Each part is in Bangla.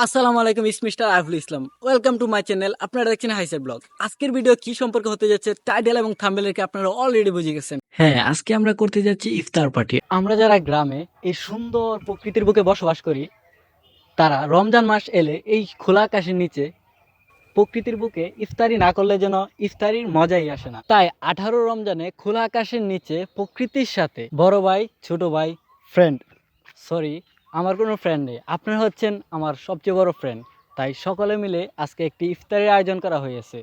আসসালামু আলাইকুম, ইস mister আইফুল Islam. Welcome to my channel. আপনারা দেখছেন হাইসার ব্লগ। আজকের ভিডিও কি সম্পর্কে হতে যাচ্ছে টাইটেল এবং থাম্বনেল রেখে আপনারা অলরেডি বুঝে গেছেন। হ্যাঁ, আজকে আমরা করতে যাচ্ছি ইফতার পার্টি। আমরা যারা গ্রামে এই সুন্দর প্রকৃতির বুকে বসবাস করি, তারা রমজান মাস এলে এই খোলা আকাশের নিচে প্রকৃতির বুকে ইফতারি না করলে যেন ইফতারির মজাই আসে না। তাই 18 রমজানে খোলা আকাশের নিচে প্রকৃতির সাথে বড় ভাই, ছোট ভাই, ফ্রেন্ড, সরি আমার কোনো ফ্রেন্ড নেই, আপনারা হচ্ছেন আমার সবচেয়ে বড় ফ্রেন্ড। তাই সকলে মিলে আজকে একটি ইফতারের আয়োজন করা হয়েছে।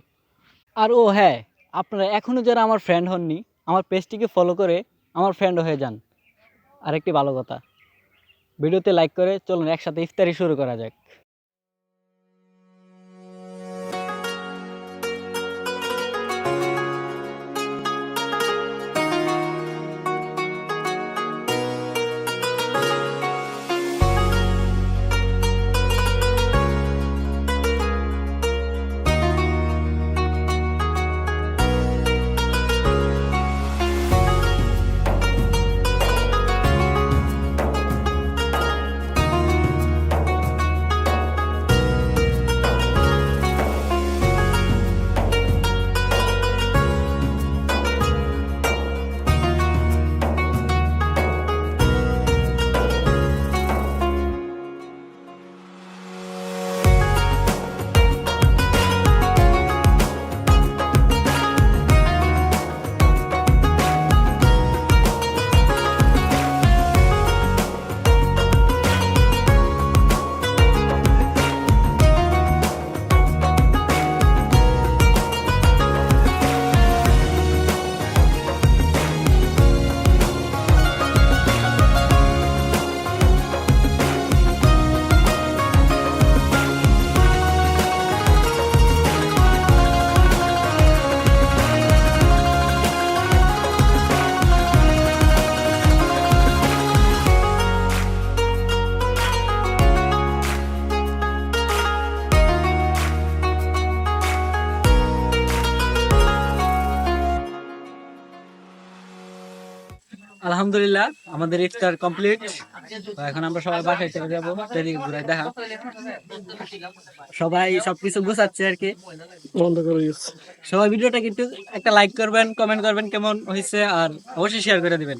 আর ও হ্যাঁ, আপনারা এখনও যারা আমার ফ্রেন্ড হননি, আমার পেজটিকে ফলো করে আমার ফ্রেন্ড হয়ে যান। আরেকটি ভালো কথা, ভিডিওতে লাইক করে চলুন একসাথে ইফতারি শুরু করা যাক। আলহামদুলিল্লাহ, আমাদের ইফতার কমপ্লিট। এখন আমরা সবাই বাসায় চলে যাবো। এদিকে ঘুরাই দেখা, সবাই সবকিছু গুছাচ্ছে আর কি। বন্ধ করে দিচ্ছে। সবাই ভিডিওটা কিন্তু একটা লাইক করবেন, কমেন্ট করবেন কেমন হয়েছে, আর অবশ্যই শেয়ার করে দিবেন।